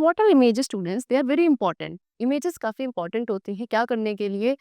What are images students? They are very important. Images काफ़ी important होती हैं क्या करने के लिए?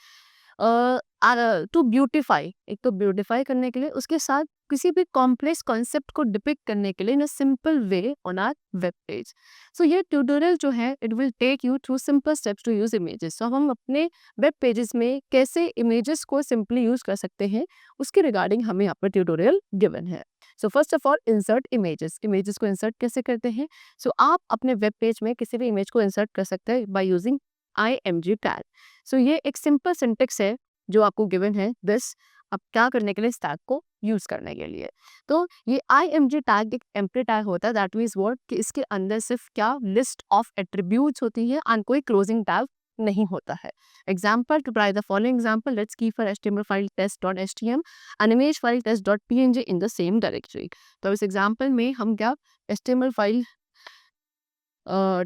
टू ब्यूटिफाई, एक तो ब्यूटिफाई करने के लिए, उसके साथ किसी भी कॉम्प्लेक्स कॉन्सेप्ट को डिपिक्ट करने के लिए in a simple way on our web page. So ये ट्यूटोरियल जो है it will take you through simple steps to use images. तो हम अपने वेब पेजेस में कैसे इमेजेस को सिंपली यूज कर सकते हैं उसके रिगार्डिंग हमें यहाँ पर ट्यूटोरियल गिवन है। So first of all insert images. Images को इंसर्ट कैसे करते हैं? सो आप अपने वेब पेज में किसी भी इमेज को इंसर्ट कर सकते हैं बाय यूजिंग IMG टैग। सो ये एक सिंपल सिंटेक्स है जो आपको गिवन है दिस, अब क्या करने के लिए इस टैग को यूज करने के लिए। तो ये IMG टैग एक एम्प्टी टैग होता है, दैट मीन्स वर्ड कि इसके अंदर सिर्फ क्या लिस्ट ऑफ एट्रीब्यूट्स होती है एंड कोई क्लोजिंग टैग नहीं होता है। Example, to try the following example, let's keep for HTML file test.htm and image file test.png in the same directory। तो इस एग्जाम्पल में हम क्या HTML file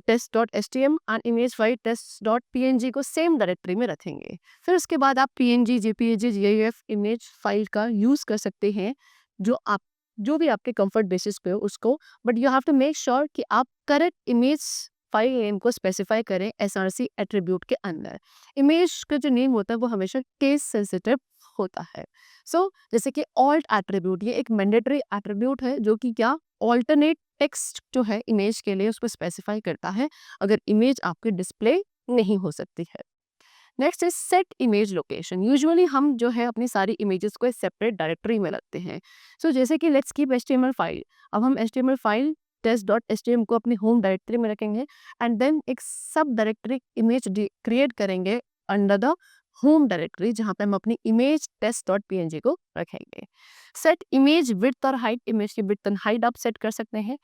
test.htm and image file test.png को सेम डायरेक्टरी में रखेंगे। फिर उसके बाद आप PNG, JPEG, GIF image file का यूज कर सकते हैं जो भी आपके कंफर्ट बेसिस पे हो उसको, but you have to make sure कि आप करेक्ट इमेज फाइल नेम को स्पेसिफाई करें SRC एट्रीब्यूट के अंदर। इमेज का जो नेम होता है वो हमेशा केस सेंसिटिव होता है। जैसे कि ऑल्ट एट्रीब्यूट, ये एक मैंडेटरी एट्रीब्यूट है जो कि क्या ऑल्टरनेट टेक्स्ट जो है इमेज के लिए उसको स्पेसिफाई करता है अगर इमेज आपके डिस्प्ले नहीं हो सकती है। Next is set image location. Usually हम जो है अपनी सारी इमेजेस को सेपरेट डायरेक्टरी में रखते हैं। जैसे कि लेट्स कीप HTML फाइल, अब हम HTML फाइल test.htm को अपनी होम डायरेक्टरी में रखेंगे एंड देन एक सब डायरेक्टरी इमेज क्रिएट करेंगे अंडर द होम डायरेक्टरी जहाँ पे हम अपनी इमेज test.png को रखेंगे। सेट इमेज विड्थ और हाइट, इमेज की विड्थ एंड हाइट आप सेट कर सकते हैं।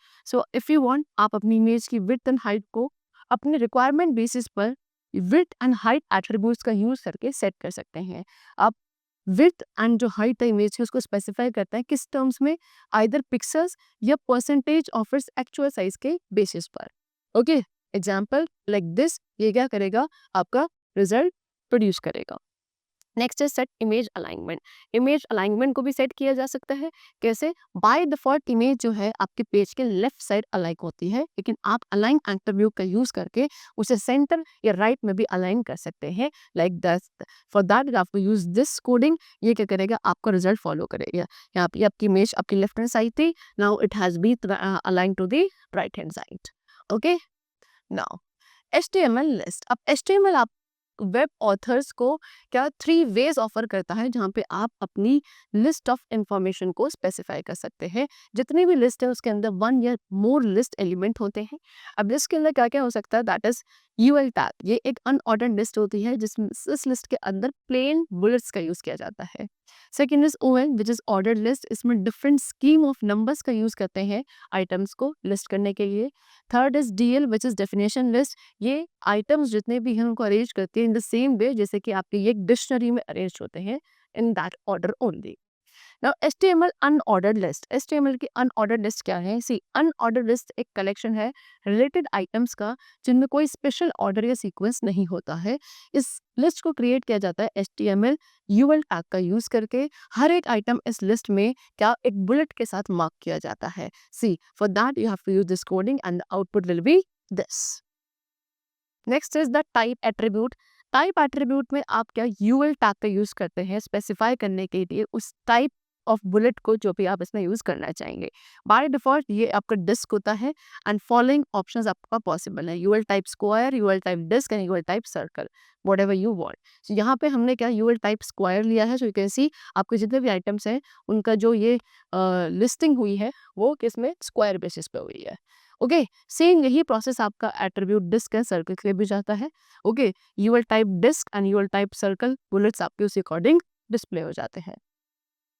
इफ यू वांट आप अपनी इमेज की विड्थ एंड हाइट को अपने रिक्वायरमेंट बेसिस पर विड्थ एंड हाइट एट्रीब्यूट्स का यूज करके सेट कर सकते हैं। आप विड्थ एंड जो हाइट है इमेज की उसको स्पेसिफाई करता है किस टर्म्स में, आइदर पिक्सेल्स या percentage of its actual size के बेसिस पर। ओके, एग्जांपल लाइक दिस, ये क्या करेगा आपका रिजल्ट प्रोड्यूस करेगा। नेक्स्ट है set image alignment. Image alignment को भी सेट किया जा सकता है। कैसे? बाय डिफॉल्ट इमेज जो है आपके पेज के लेफ्ट साइड अलाइन होती है, लेकिन आप अलाइन एट्रीब्यूट का यूज करके उसे सेंटर या राइट में भी अलाइन कर सकते हैं लाइक दिस। फॉर दैट आपको यूज दिस कोडिंग, ये क्या करेगा आपका रिजल्ट फॉलो करेगा। यहाँ पे आपकी इमेज आपकी लेफ्ट हैंड साइड थी, now it has been align to the right hand side. Okay, now HTML list. अब HTML आप वेब ऑथर्स को क्या 3 वेज ऑफर करता है जहाँ पे आप अपनी लिस्ट ऑफ इंफॉर्मेशन को स्पेसिफाई कर सकते हैं। जितनी भी लिस्ट है उसके अंदर 1 या मोर लिस्ट एलिमेंट होते हैं। अब लिस्ट के अंदर क्या क्या हो सकता है, दैट इज UL टैग। ये एक अनऑर्डर्ड लिस्ट होती है जिसमें इस लिस्ट के अंदर प्लेन बुलेट्स का यूज किया जाता है। Second is ON which is ordered list, इसमें डिफरेंट स्कीम ऑफ नंबर्स का यूज करते हैं आइटम्स को लिस्ट करने के लिए। Third is DL which is definition list, ये आइटम्स जितने भी हैं उनको अरेंज करती है इन द सेम वे जैसे कि आपके ये एक डिक्शनरी में अरेंज होते हैं in that order only. Now HTML unordered list. HTML की अनऑर्डर्ड लिस्ट क्या है? सी, अनऑर्डर्ड लिस्ट एक कलेक्शन है रिलेटेड आइटम्स का जिनमें कोई स्पेशल ऑर्डर या सीक्वेंस नहीं होता है। इस लिस्ट को क्रिएट किया जाता है HTML UL टैग का यूज करके। हर एक आइटम इस लिस्ट में क्या एक बुलेट के साथ मार्क किया जाता है। See, for that you have to use this coding and the output will be this. Next is the type attribute. Type attribute में आप क्या UL टैग का यूज करते हैं स्पेसिफाई करने के लिए उस टाइप ऑफ बुलेट को जो भी आप इसमें यूज करना चाहेंगे। बाय डिफॉल्ट ये आपका डिस्क होता है एंड फॉलोइंग ऑप्शंस आपका पॉसिबल है, UL type square, UL type disc and UL type circle, whatever you want. So यहाँ पे हमने क्या UL टाइप स्क्वायर लिया है। सो यू कैन सी आपके जितने भी आइटम्स हैं उनका जो ये लिस्टिंग हुई है वो किसमें स्क्वायर बेसिस पे हुई है। ओके, सेम यही प्रोसेस आपका एट्रीब्यूट डिस्क एंड सर्कल के लिए भी जाता है। Okay, UL type disc and UL type circle bullets आपके उसी अकॉर्डिंग डिस्प्ले हो जाते हैं।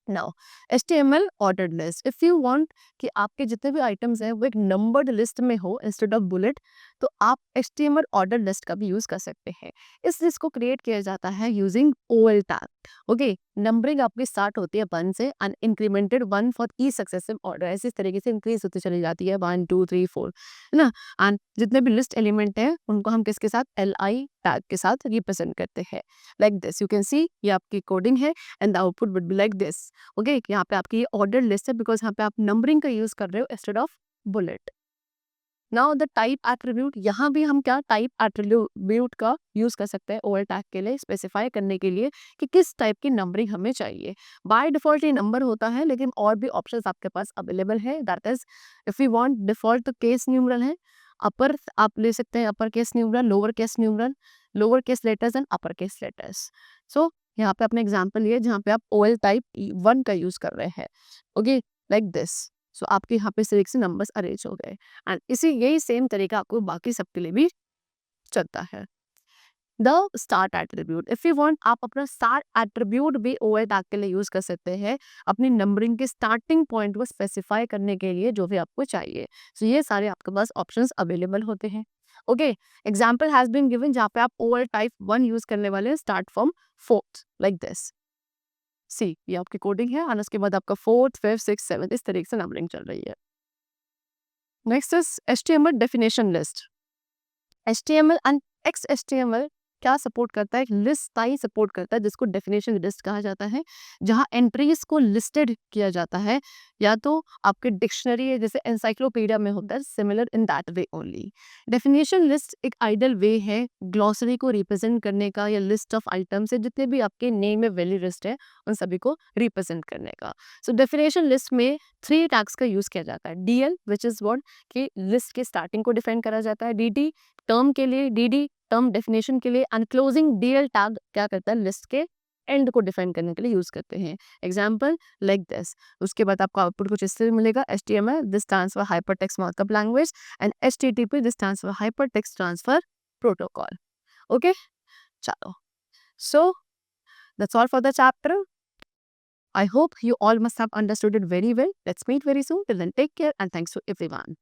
Now HTML ordered list, if you want कि आपके जितने भी आइटम्स हैं वो एक नंबर्ड लिस्ट में हो इंस्टेड ऑफ बुलेट, तो आप HTML ऑर्डर्ड लिस्ट का भी यूज कर सकते हैं। इस लिस्ट को क्रिएट किया जाता है using OL tag. Okay, numbering आपकी स्टार्ट होती है 1 से and incremented 1 for each successive order, ऐसे इस तरीके से इंक्रीज होती चली जाती है 1 2 3 4, है ना। एंड जितने भी लिस्ट एलिमेंट हैं उनको हम किसके साथ LI टैग के साथ रिप्रेजेंट करते हैं like this. You can see ये आपकी कोडिंग है and the output would be like this. Okay, यहाँ पे आपकी ये ऑर्डर लिस्ट है बिकॉज यहाँ पे आप नंबरिंग का यूज कर रहे हो instead of bullet. Now the type attribute, यहाँ भी हम क्या टाइप एट्रीब्यूट का यूज कर सकते हैं ओवर टैग के लिए, स्पेसिफाई करने के लिए कि किस टाइप की नंबरिंग हमें चाहिए। बाय डिफॉल्ट ये नंबर होता है, लेकिन और भी ऑप्शंस आपके पास अवेलेबल है। That is if you want default तो केस न्यूमरल है, अपर आप ले सकते हैं upper case numeral, lower case letters and upper case letters. So यहाँ पे अपने एग्जाम्पल लिए जहाँ पे आप ओएल टाइप 1 का यूज कर रहे हैं। Okay, like this. सो आपके यहाँ पे सिर्फ से नंबर्स अरेंज हो गए, एंड इसी यही सेम तरीका आपको बाकी सबके लिए भी चलता है। The start attribute, if you want आप अपना स्टार्ट एट्रीब्यूट भी ओवर टैग के लिए यूज कर सकते हैं, अपनी नंबरिंग के स्टार्टिंग पॉइंट को स्पेसिफाई करने के लिए जो भी आपको चाहिए। सो ये सारे आपके पास ऑप्शंस अवेलेबल होते हैं। Okay, example has been given जहाँ पे आप ओवर टाइप 1 यूज करने वाले हैं, start from fourth like this. See ये आपकी कोडिंग है, और उसके बाद आपका फोर्थ, फिफ्थ, सिक्स, सेवंथ इस तरीके से नंबरिंग चल रही है। Next is HTML definition list. HTML and XHTML क्या सपोर्ट करता है? लिस्ट टाइप सपोर्ट करता है, जिसको डेफिनेशन लिस्ट कहा जाता है, जहां एंट्रीज को लिस्टेड किया जाता है, या तो आपके डिक्शनरी है जैसे एनसाइक्लोपीडिया में होता है, similar in that way only. Definition list एक आइडल वे है ग्लॉसरी को रिप्रेजेंट करने का, या लिस्ट ऑफ आइटम्स है जितने भी आपके नेम में वैल्यू लिस्ट है उन सभी को रिप्रेजेंट करने का। सो डेफिनेशन लिस्ट में 3 टैग्स का यूज किया जाता है। DL विच इज व्हाट कि लिस्ट के स्टार्टिंग को डिफाइन करा जाता है, DD टर्म के लिए, DD टर्म डेफिनेशन के लिए, एंड क्लोजिंग DL टैग क्या करता है लिस्ट के एंड को डिफाइन करने के लिए यूज करते हैं। Example like this. उसके बाद आपको आउटपुट कुछ इससे मिलेगा। HTML this stands for hypertext markup language, and HTTP this stands for hypertext transfer protocol. Okay, चलो, so that's all for the chapter. I hope you all must have understood it very well. Let's meet very soon. Till then, take care and thanks to everyone.